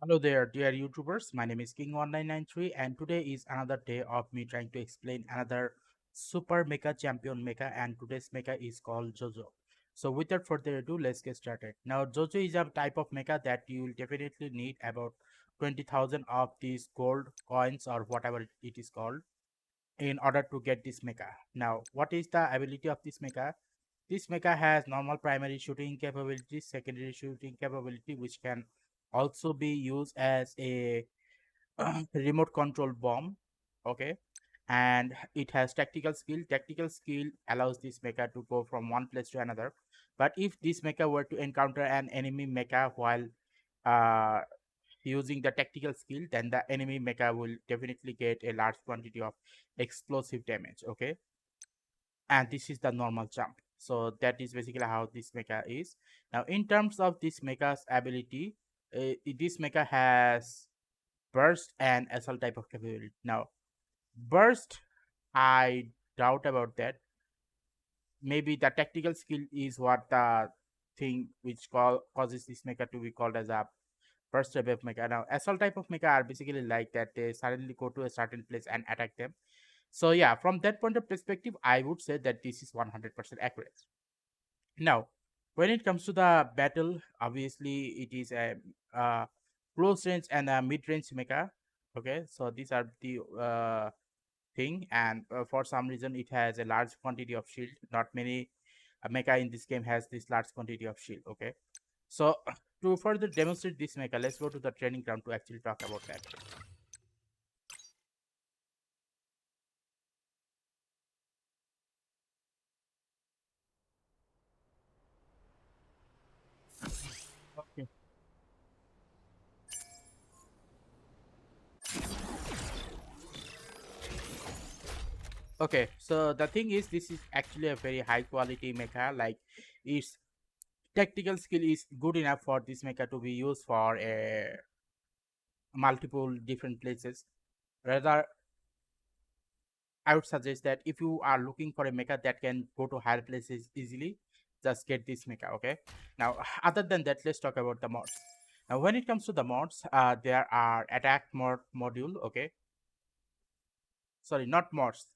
Hello there, dear YouTubers. My name is King1993, and today is another day of me trying to explain another super mecha champion mecha, and today's mecha is called Jojo. So, without further ado, let's get started. Now, Jojo is a type of mecha that you will definitely need about 20,000 of these gold coins or whatever it is called in order to get this mecha. Now, what is the ability of this mecha? This mecha has normal primary shooting capability, secondary shooting capability, which can also be used as a remote control bomb. Okay, and it has tactical skill. Tactical skill allows this mecha to go from one place to another. But if this mecha were to encounter an enemy mecha while uh, using the tactical skill, then the enemy mecha will definitely get a large quantity of explosive damage. Okay, and this is the normal jump. So that is basically how this mecha is. Now, in terms of this mecha's ability, this mecha has burst and assault type of capability. Now, burst, I doubt about that. Maybe the tactical skill is what the thing which causes this mecha to be called as a burst type of mecha. Now, assault type of mecha are basically like that they suddenly go to a certain place and attack them. So yeah, from that point of perspective, I would say that this is 100% accurate. Now, when it comes to the battle, obviously it is a close range and a mid range mecha. Okay, so these are the thing, and for some reason it has a large quantity of shield. Not many mecha in this game has this large quantity of shield. Okay, so to further demonstrate this mecha, let's go to the training ground to actually talk about that. Okay. Okay, so the thing is, this is actually a very high quality mecha. Like, its tactical skill is good enough for this mecha to be used for multiple different places. Rather, I would suggest that if you are looking for a mecha that can go to higher places easily, just get this mecha. Okay. Now, other than that, let's talk about the mods. Now, when it comes to the mods, there are attack mod module. Okay, sorry, not mods,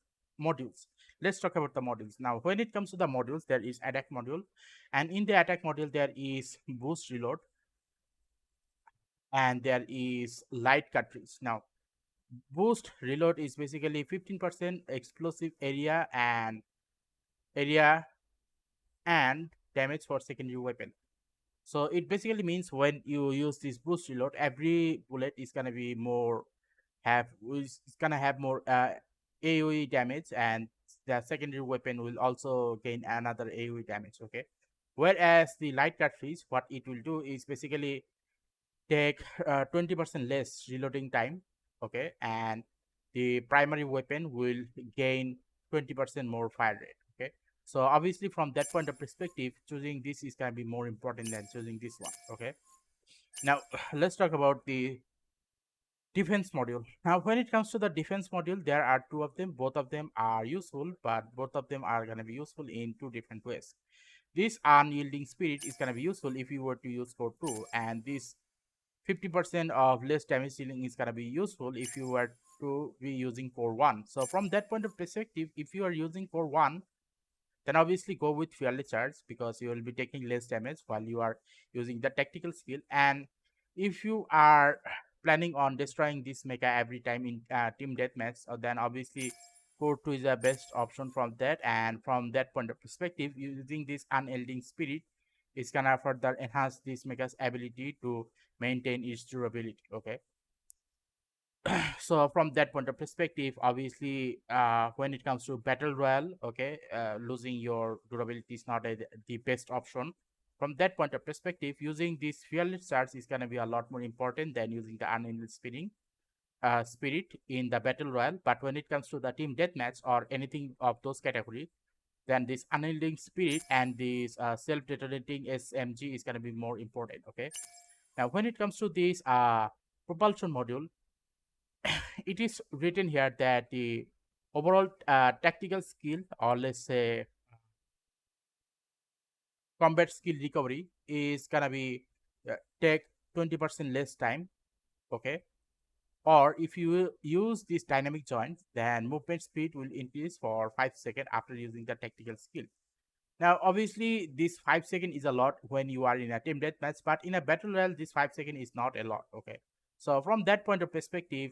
modules. Let's talk about the modules. Now, when it comes to the modules, there is attack module, and in the attack module, there is boost reload, and there is light cartridge. Now, boost reload is basically 15% explosive area and damage for secondary weapon. So it basically means when you use this boost reload, every bullet is gonna be more is gonna have more AoE damage, and the secondary weapon will also gain another AoE damage. Okay, whereas the light cartridge, what it will do is basically take 20% less reloading time. Okay, and the primary weapon will gain 20% more fire rate. Okay, so obviously from that point of perspective, choosing this is going to be more important than choosing this one. Okay, now let's talk about the defense module. Now, when it comes to the defense module, there are two of them. Both of them are useful, but both of them are going to be useful in two different ways. This unyielding spirit is going to be useful if you were to use core 2, and this 50% of less damage dealing is gonna be useful if you were to be using core 1. So from that point of perspective, if you are using core 1, then obviously go with fearless charge because you will be taking less damage while you are using the tactical skill. And if you are planning on destroying this mecha every time in team deathmatch, then obviously core 2 is the best option from that. And from that point of perspective, using this unyielding spirit is gonna further enhance this mecha's ability to maintain its durability. Okay, so from that point of perspective, obviously when it comes to battle royale, okay, losing your durability is not the best option. From that point of perspective, using this fearless charge is going to be a lot more important than using the unending spinning spirit in the battle royale. But when it comes to the team deathmatch or anything of those category, then this unyielding spirit and this self-detonating smg is going to be more important. Okay, now when it comes to this propulsion module, it is written here that the overall tactical skill, or let's say combat skill recovery, is gonna be take 20% less time. Okay. Or if you use this dynamic joint, then movement speed will increase for 5 seconds after using the tactical skill. Now, obviously, this 5 seconds is a lot when you are in a team deathmatch, but in a battle royale, this 5 seconds is not a lot. Okay, so from that point of perspective,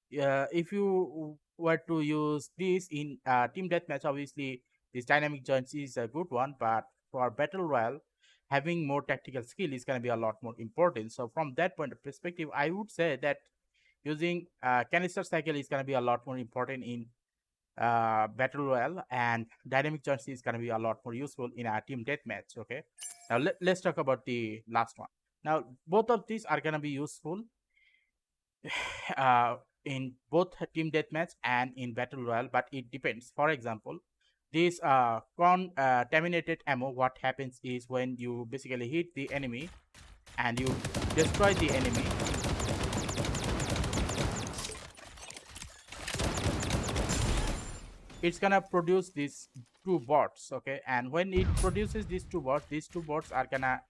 if you were to use this in team deathmatch, obviously this dynamic joints is a good one, but for battle royale, having more tactical skill is going to be a lot more important. So from that point of perspective, I would say that using canister cycle is going to be a lot more important in battle royale, and dynamic joints is going to be a lot more useful in a team deathmatch. Okay, now let's talk about the last one. Now both of these are going to be useful uh, in both team deathmatch and in battle royale, but it depends. For example, this contaminated ammo, what happens is when you basically hit the enemy and you destroy the enemy, it's gonna produce these two bots. Okay, and when it produces these two bots are gonna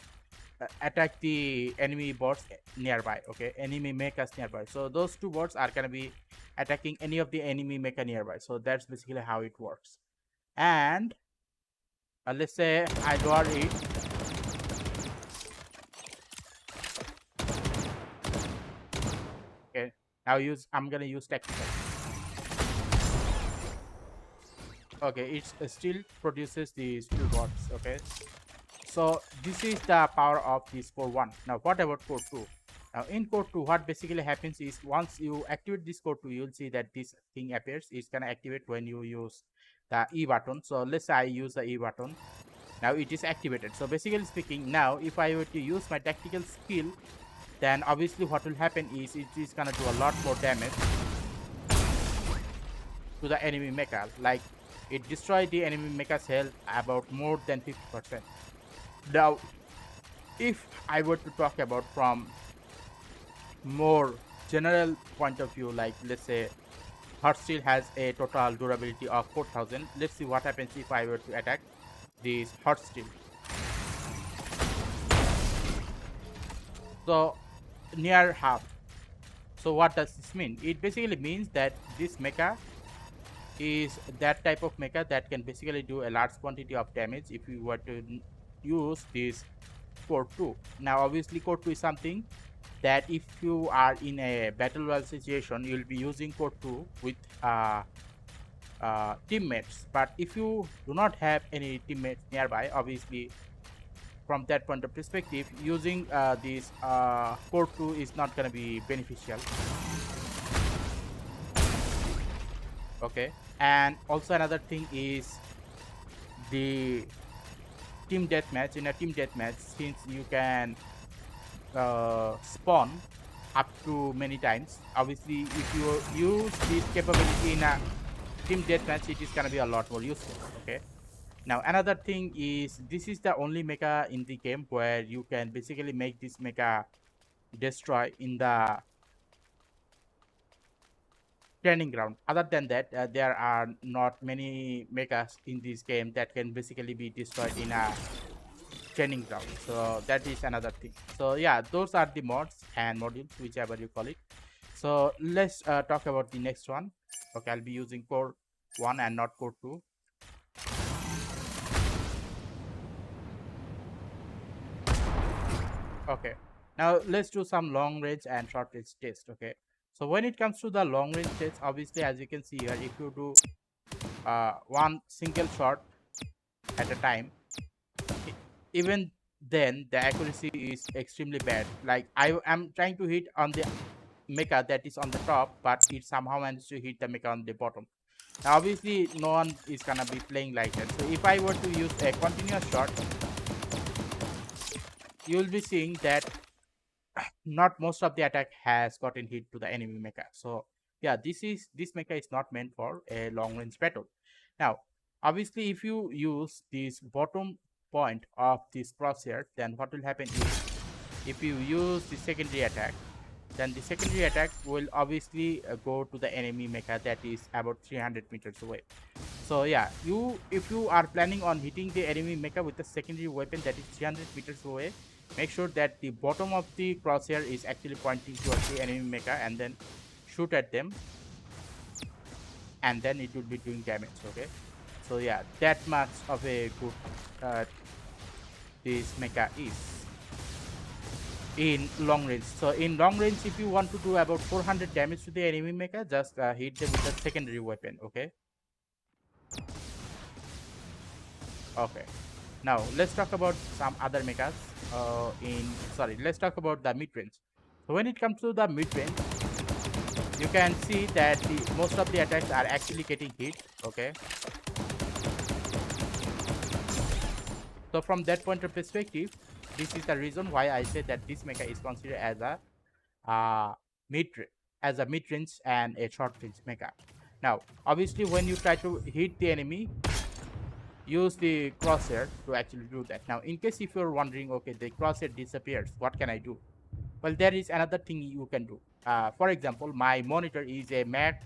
attack the enemy bots nearby. Okay, enemy mechas nearby, so those two bots are gonna be attacking any of the enemy mecha nearby. So that's basically how it works. And let's say I draw it. Okay, now I'm gonna use tactical. Okay, it still produces these two bots. Okay, so this is the power of this core 1. Now what about core 2? Now in core 2, what basically happens is once you activate this core 2, you'll see that this thing appears. It's gonna activate when you use the E button. So let's say I use the E button. Now it is activated. So basically speaking, now if I were to use my tactical skill, then obviously what will happen is it is gonna do a lot more damage to the enemy mecha. Like it destroyed the enemy mecha's health about more than 50%. Now if I were to talk about from more general point of view, like let's say Heartsteel has a total durability of 4000. Let's see what happens if I were to attack this Heartsteel. So near half. So what does this mean? It basically means that this mecha is that type of mecha that can basically do a large quantity of damage if you were to use this core 2. Now obviously core 2 is something that if you are in a battle royale situation, you'll be using core 2 with teammates. But if you do not have any teammates nearby, obviously from that point of perspective, using this core 2 is not going to be beneficial. Okay, and also another thing is the team deathmatch. In a team deathmatch, since you can spawn up to many times, obviously if you use this capability in a team deathmatch, it is gonna be a lot more useful. Okay, now another thing is this is the only mecha in the game where you can basically make this mecha destroy in the training ground. Other than that, there are not many mechas in this game that can basically be destroyed in a training ground. So that is another thing. So yeah, those are the mods and modules, whichever you call it. So let's talk about the next one. Okay, I'll be using core 1 and not core 2. Okay, now let's do some long range and short range test. Okay, so when it comes to the long range test, obviously as you can see here, if you do one single shot at a time, even then the accuracy is extremely bad. Like I am trying to hit on the mecha that is on the top, but it somehow managed to hit the mecha on the bottom. Now obviously no one is gonna be playing like that. So if I were to use a continuous shot, you will be seeing that not most of the attack has gotten hit to the enemy mecha. So yeah, this mecha is not meant for a long range battle. Now obviously if you use this bottom point of this crosshair, then what will happen is if you use the secondary attack, then the secondary attack will obviously go to the enemy mecha that is about 300 meters away. So yeah, if you are planning on hitting the enemy mecha with a secondary weapon that is 300 meters away, make sure that the bottom of the crosshair is actually pointing towards the enemy mecha, and then shoot at them, and then it will be doing damage. Okay, so yeah, that much of a good uh, this mecha is in long range. So in long range, if you want to do about 400 damage to the enemy mecha, just hit them with the secondary weapon. Okay. Now let's talk about some other mechas. Let's talk about the mid range. So when it comes to the mid range, you can see that most of the attacks are actually getting hit. Okay. So from that point of perspective, this is the reason why I say that this mecha is considered as a mid mid range and a short range mecha. Now, obviously, when you try to hit the enemy, use the crosshair to actually do that. Now, in case if you're wondering, okay, the crosshair disappears, what can I do? Well, there is another thing you can do. For example, my monitor is a Mac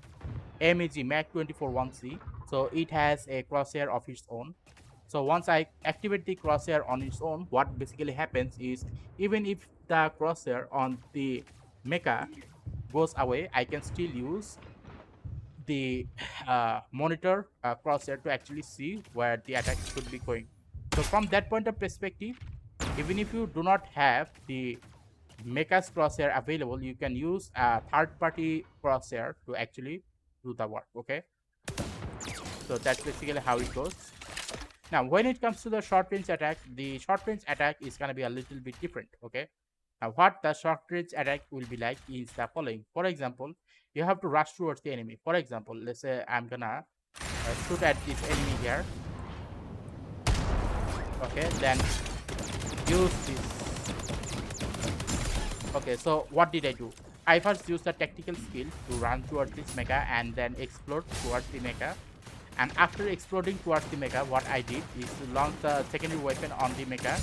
241C, so it has a crosshair of its own. So once I activate the crosshair on its own, what basically happens is, even if the crosshair on the mecha goes away, I can still use the monitor crosshair to actually see where the attack should be going. So from that point of perspective, even if you do not have the mecha's crosshair available, you can use a third-party crosshair to actually do the work. Okay, so that's basically how it goes. Now, when it comes to the short range attack, the short range attack is gonna be a little bit different. Okay, now what the short range attack will be like is the following. For example, you have to rush towards the enemy. For example, let's say I'm gonna shoot at this enemy here. Okay, then use this. Okay, so what did I do? I first used the tactical skill to run towards this mecha and then explode towards the mecha. And after exploding towards the mecha, what I did is to launch the secondary weapon on the mecha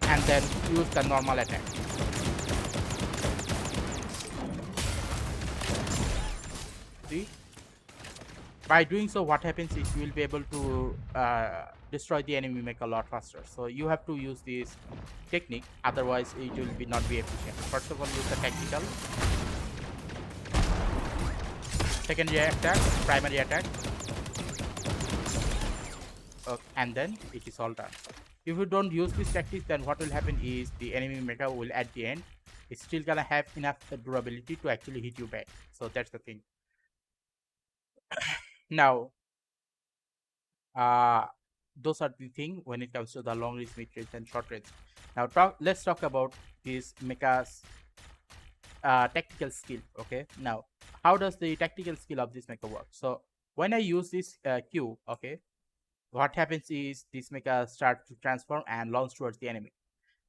and then use the normal attack. See? By doing so, what happens is you will be able to destroy the enemy mecha a lot faster. So you have to use this technique, otherwise it will be not be efficient. First of all, use the tactical, secondary attack, primary attack, and then it is all done. If you don't use this tactics, then what will happen is the enemy mecha will at the end, it's still gonna have enough durability to actually hit you back. So that's the thing. Now, those are the thing when it comes to the long range, mid range, and short range. Now, let's talk about this mecha's tactical skill. Okay, now how does the tactical skill of this mecha work? So when I use this Q, okay, what happens is this mecha starts to transform and launch towards the enemy.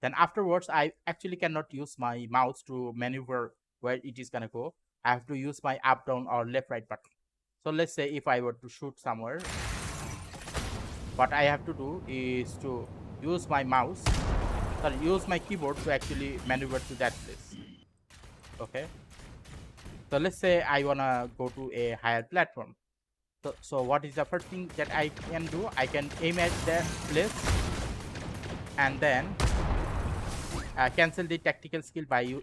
Then afterwards, I actually cannot use my mouse to maneuver where it is gonna go. I have to use my up, down, or left, right button. So let's say if I were to shoot somewhere, what I have to do is to use my use my keyboard to actually maneuver to that place. Okay. So let's say I wanna go to a higher platform. So what is the first thing that I can do? I can aim at that place and then cancel the tactical skill by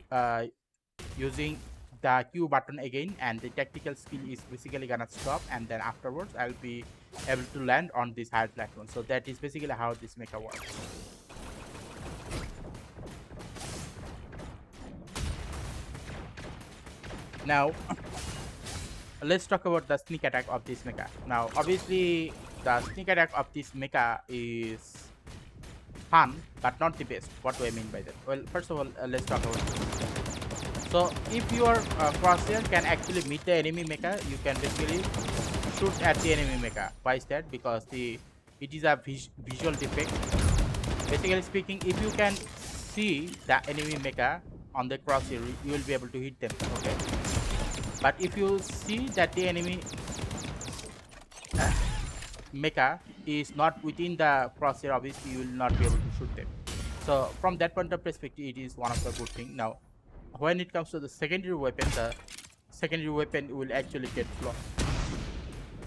using the Q button again, and the tactical skill is basically gonna stop, and then afterwards I'll be able to land on this higher platform. So that is basically how this mecha works. Now let's talk about the sneak attack of this mecha. Now obviously the sneak attack of this mecha is fun but not the best. What do I mean by that? Well, first of all, let's talk about this. So if your crosshair can actually meet the enemy mecha, you can basically shoot at the enemy mecha. Why is that? Because it is a visual defect. Basically speaking, if you can see the enemy mecha on the crosshair, you will be able to hit them. Okay. But if you see that the enemy mecha is not within the crosshair, obviously you will not be able to shoot them. So from that point of perspective, it is one of the good thing. Now, when it comes to the secondary weapon will actually get blocked.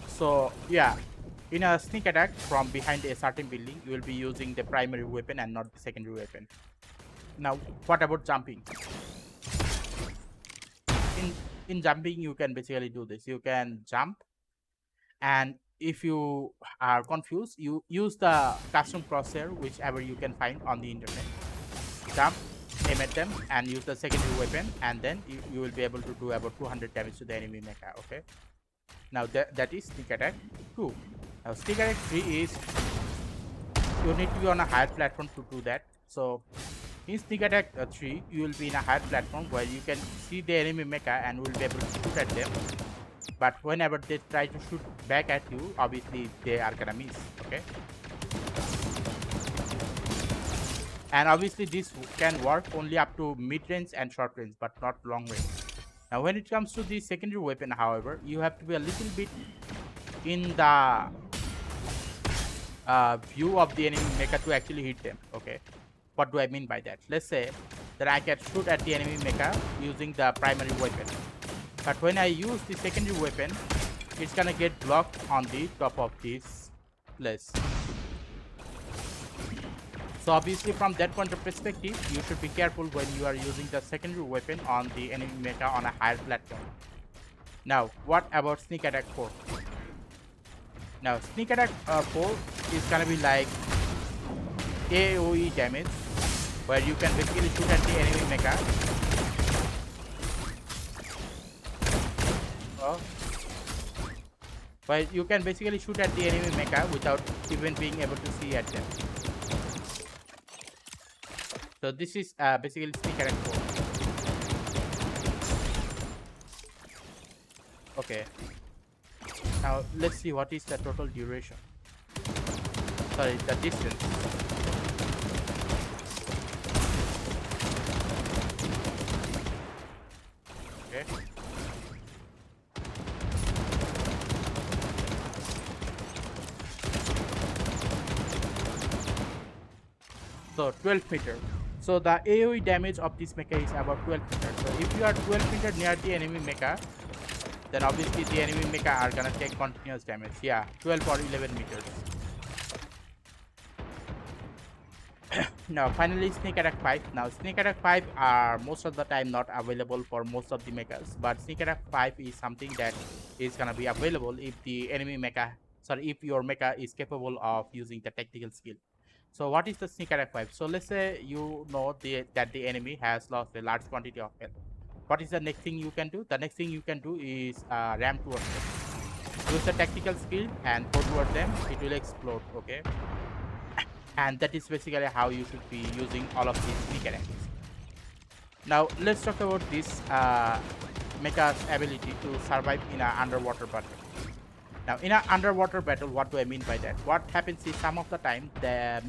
So yeah, In a sneak attack from behind a certain building, you will be using the primary weapon and not the secondary weapon. Now, what about jumping? In in jumping, you can basically do this. You can jump, and if you are confused, you use the custom crosshair, whichever you can find on the internet. Jump, aim at them, and use the secondary weapon, and then you will be able to do about 200 damage to the enemy mecha. Okay. Now that is sneak attack 2. Now sneak attack 3 is you need to be on a higher platform to do that. So in sneak attack 3, you will be in a higher platform where you can see the enemy mecha and will be able to shoot at them. But whenever they try to shoot back at you, obviously they are gonna miss. Okay. And obviously this can work only up to mid range and short range, but not long range. Now when it comes to the secondary weapon, however, you have to be a little bit in the view of the enemy mecha to actually hit them. Okay, what do I mean by that? Let's say that I can shoot at the enemy mecha using the primary weapon, but when I use the secondary weapon, it's gonna get blocked on the top of this place. So obviously from that point of perspective, you should be careful when you are using the secondary weapon on the enemy mecha on a higher platform. Now, what about sneak attack 4? Now, sneak attack 4 is gonna be like AoE damage, where you can basically shoot at the enemy mecha. Where you can basically shoot at the enemy mecha without even being able to see at them. So this is basically sneak attack 4. Okay. Now let's see what is the total duration. Sorry, the distance. Okay. So 12 meter. So the AoE damage of this mecha is about 12 meter. So if you are 12 meter near the enemy mecha, then obviously the enemy mecha are gonna take continuous damage. Yeah, 12 or 11 meters. Now finally sneak attack 5. Now sneak attack 5 are most of the time not available for most of the mechas, but sneak attack 5 is something that is gonna be available if the enemy mecha, sorry, if your mecha is capable of using the tactical skill. So what is the sneak attack 5? So let's say you know that the enemy has lost a large quantity of health. What is the next thing you can do? The next thing you can do is ram towards them. Use the tactical skill and go towards them. It will explode, okay? And that is basically how you should be using all of these sneak attacks. Now let's talk about this mecha's ability to survive in an underwater battle. Now in an underwater battle, what do I mean by that? What happens is some of the time the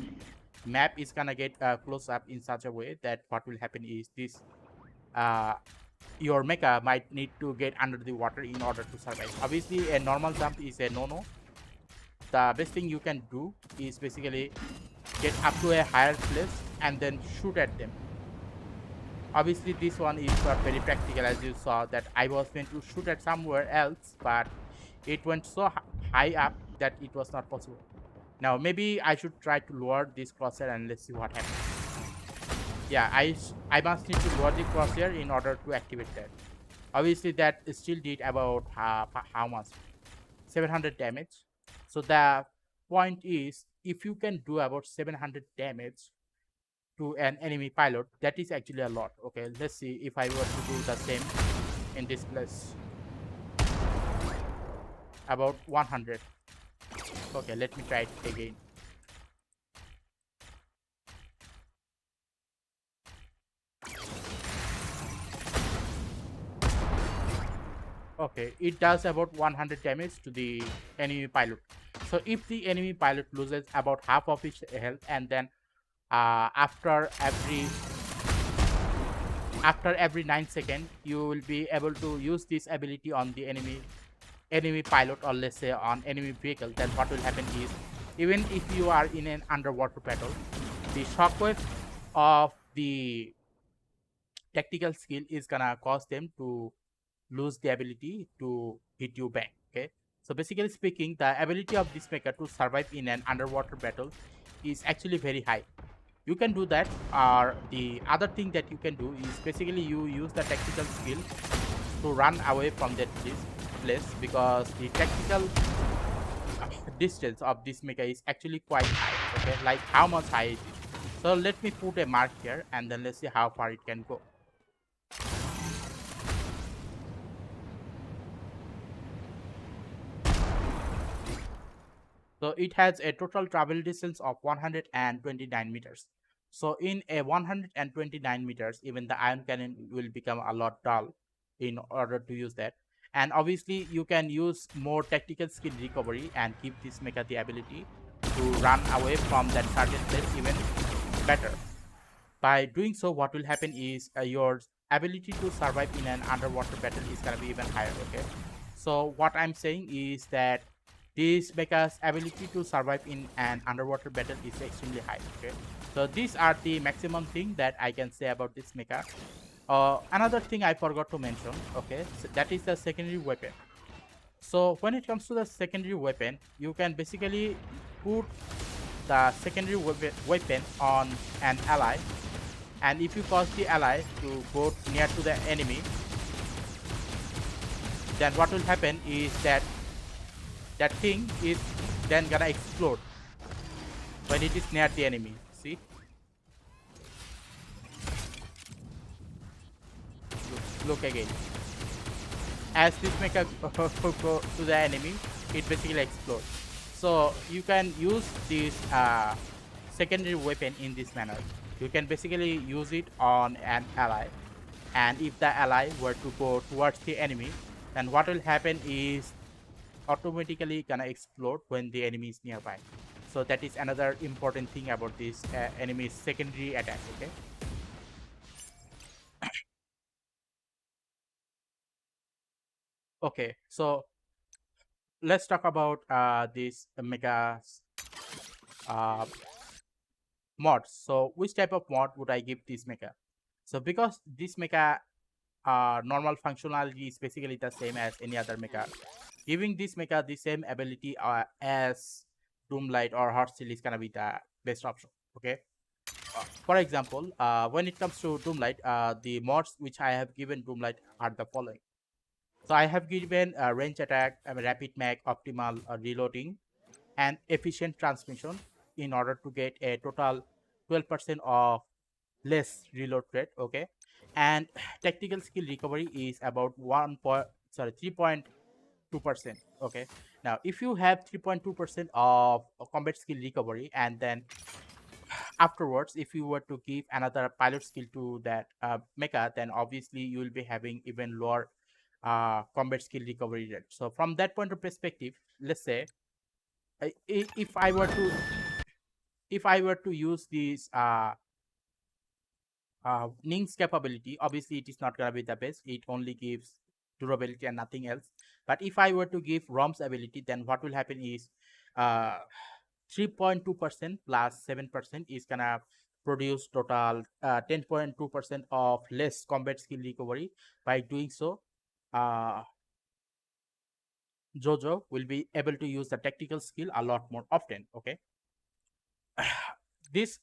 map is gonna get close up in such a way that what will happen is this your mecha might need to get under the water in order to survive. Obviously a normal jump is a no-no. The best thing you can do is basically get up to a higher place and then shoot at them. Obviously this one is not very practical, as you saw that I was meant to shoot at somewhere else, but it went so high up that it was not possible. Now maybe I should try to lower this crosshair and let's see what happens. Yeah, I must need to lower the crosshair in order to activate that. Obviously that still did about how much? 700 damage. So the point is, if you can do about 700 damage to an enemy pilot, that is actually a lot. Okay, let's see if I were to do the same in this place. About 100. Okay, let me try it again. Okay, it does about 100 damage to the enemy pilot. So if the enemy pilot loses about half of his health, and then after every 9 seconds, you will be able to use this ability on the enemy pilot, or let's say on enemy vehicle. Then what will happen is, even if you are in an underwater battle, the shockwave of the tactical skill is gonna cause them to lose the ability to hit you back. Okay, So basically speaking, the ability of this mecha to survive in an underwater battle is actually very high. You can do that, or the other thing that you can do is basically you use the tactical skill to run away from that place, because the tactical distance of this mecha is actually quite high. Okay, like how much high is it? So let me put a mark here, and then let's see how far it can go. So it has a total travel distance of 129 meters. So in a 129 meters, even the ion cannon will become a lot dull in order to use that. And obviously, you can use more tactical skill recovery and give this mecha the ability to run away from that certain place even better. By doing so, what will happen is your ability to survive in an underwater battle is gonna be even higher. Okay, so what I'm saying is that this mecha's ability to survive in an underwater battle is extremely high. Okay, so these are the maximum thing that I can say about this mecha. Another thing I forgot to mention. Okay, so that is the secondary weapon. So when it comes to the secondary weapon, you can basically put the secondary weapon on an ally, and if you cause the ally to go near to the enemy, then what will happen is that that thing is then gonna explode when it is near the enemy. See, look again. As this mecha go to the enemy, it basically explodes. So you can use this secondary weapon in this manner. You can basically use it on an ally, and if the ally were to go towards the enemy, then what will happen is automatically gonna explode when the enemy is nearby. So that is another important thing about this enemy's secondary attack. Okay. Okay. So let's talk about this mega uh, mods. So which type of mod would I give this mecha? So because this mecha normal functionality is basically the same as any other mecha, giving this mecha the same ability as Doomlight or Hot Steel is gonna be the best option. Okay. For example, when it comes to Doomlight, the mods which I have given Doomlight are the following. So I have given range attack, rapid mag, optimal reloading, and efficient transmission in order to get a total 12% of less reload rate. Okay, and tactical skill recovery is about 3.2%. Okay, now if you have 3.2% of combat skill recovery, and then afterwards if you were to give another pilot skill to that mecha, then obviously you will be having even lower combat skill recovery rate. So from that point of perspective, let's say if I were to use this Ning's capability, obviously it is not gonna be the best. It only gives durability and nothing else. But if I were to give Rom's ability, then what will happen is uh 3.2% plus 7% is gonna produce total 10.2% of less combat skill recovery. By doing so, uh Jojo will be able to use the tactical skill a lot more often. Okay, this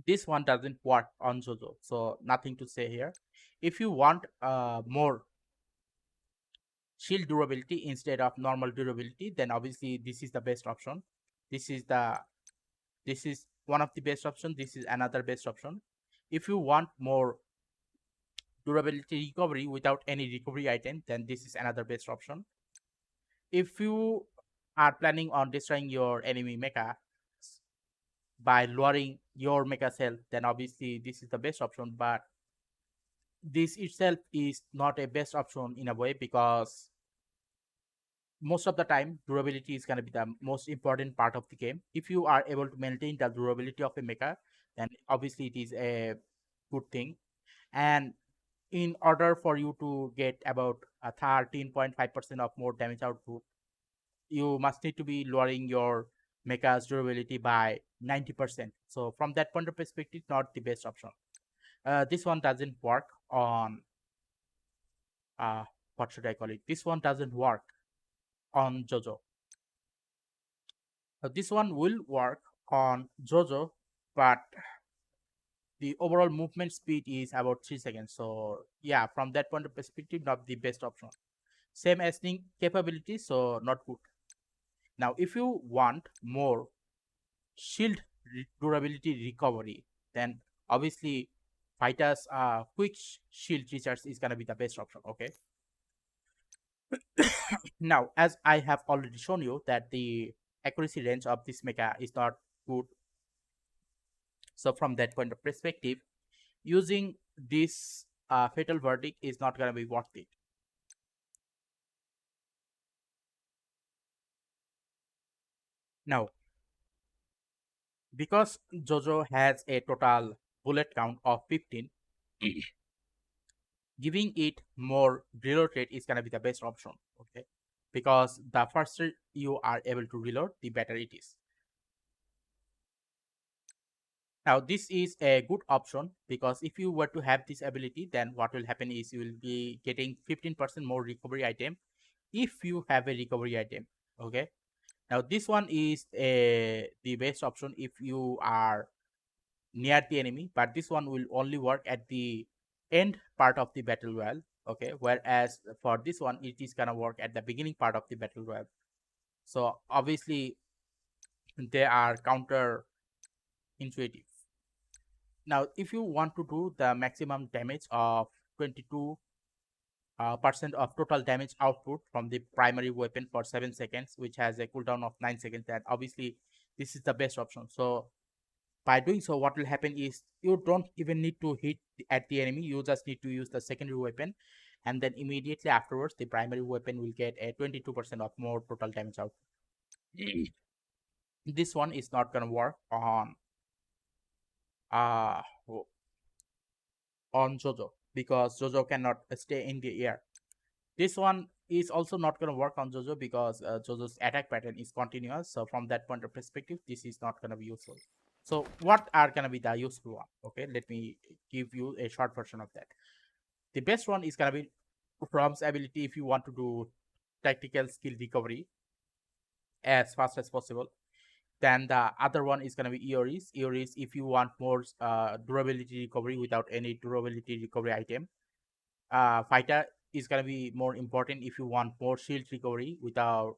this one doesn't work on Jojo, so nothing to say here. If you want more shield durability instead of normal durability, then obviously this is the best option. This is the this is one of the best options. This is another best option. If you want more durability recovery without any recovery item, then this is another best option. If you are planning on destroying your enemy mecha by lowering your mecha's health, then obviously this is the best option. But this itself is not a best option in a way, because most of the time durability is going to be the most important part of the game. If you are able to maintain the durability of a mecha, then obviously it is a good thing. And in order for you to get about a 13.5% of more damage output, you must need to be lowering your mecha's durability by 90%. So from that point of perspective, not the best option. This one doesn't work on what should I call it? This one doesn't work on Jojo. This one will work on Jojo, but the overall movement speed is about 3 seconds. So yeah, from that point of perspective, not the best option. Same as Ning capability, so not good. Now, if you want more shield durability recovery, then obviously Vita's quick shield recharge is gonna be the best option. Okay. Now, as I have already shown you that the accuracy range of this mecha is not good, so from that point of perspective, using this fatal verdict is not gonna be worth it. Now, because Jojo has a total bullet count of 15, giving it more reload rate is gonna be the best option. Okay, because the faster you are able to reload, the better it is. Now, this is a good option because if you were to have this ability, then what will happen is you will be getting 15% more recovery item if you have a recovery item. Okay. Now, this one is the best option if you are near the enemy, but this one will only work at the end part of the battle royale. Okay. Whereas for this one, it is gonna work at the beginning part of the battle royale. So obviously, they are counter intuitive. Now, if you want to do the maximum damage of 22 percent of total damage output from the primary weapon for 7 seconds, which has a cooldown of 9 seconds, then obviously this is the best option. So by doing so, what will happen is you don't even need to hit at the enemy. You just need to use the secondary weapon, and then immediately afterwards, the primary weapon will get a 22% of more total damage output. This one is not gonna work uh on Jojo because Jojo cannot stay in the air. This one is also not going to work on Jojo because Jojo's attack pattern is continuous. So from that point of perspective, this is not going to be useful. So what are going to be the useful one? Okay, let me give you a short version of that. The best one is going to be Rom's ability if you want to do tactical skill recovery as fast as possible. Then the other one is going to be Eoris. Eoris if you want more durability recovery without any durability recovery item. Fighter is gonna be more important if you want more shield recovery without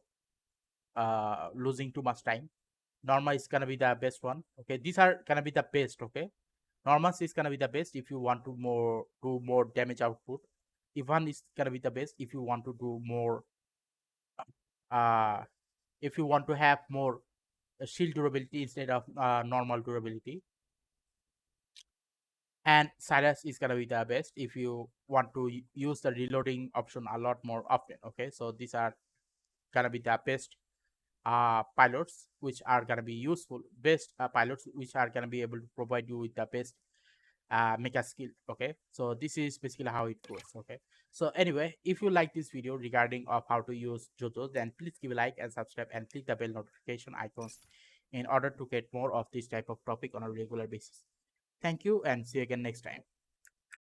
losing too much time. Norma is gonna be the best one. Okay, these are gonna be the best. Okay, Norma is gonna be the best if you want to do more damage output. Ivan is gonna be the best if you want to do more. Uh, if you want to have more shield durability instead of normal durability. And Cyrus is gonna be the best if you want to use the reloading option a lot more often. Okay, so these are gonna be the best pilots which are gonna be useful, best pilots which are gonna be able to provide you with the best mecha skill. Okay, so this is basically how it goes. Okay, so anyway, if you like this video regarding of how to use Jojo, then please give a like and subscribe and click the bell notification icons in order to get more of this type of topic on a regular basis. Thank you and see you again next time.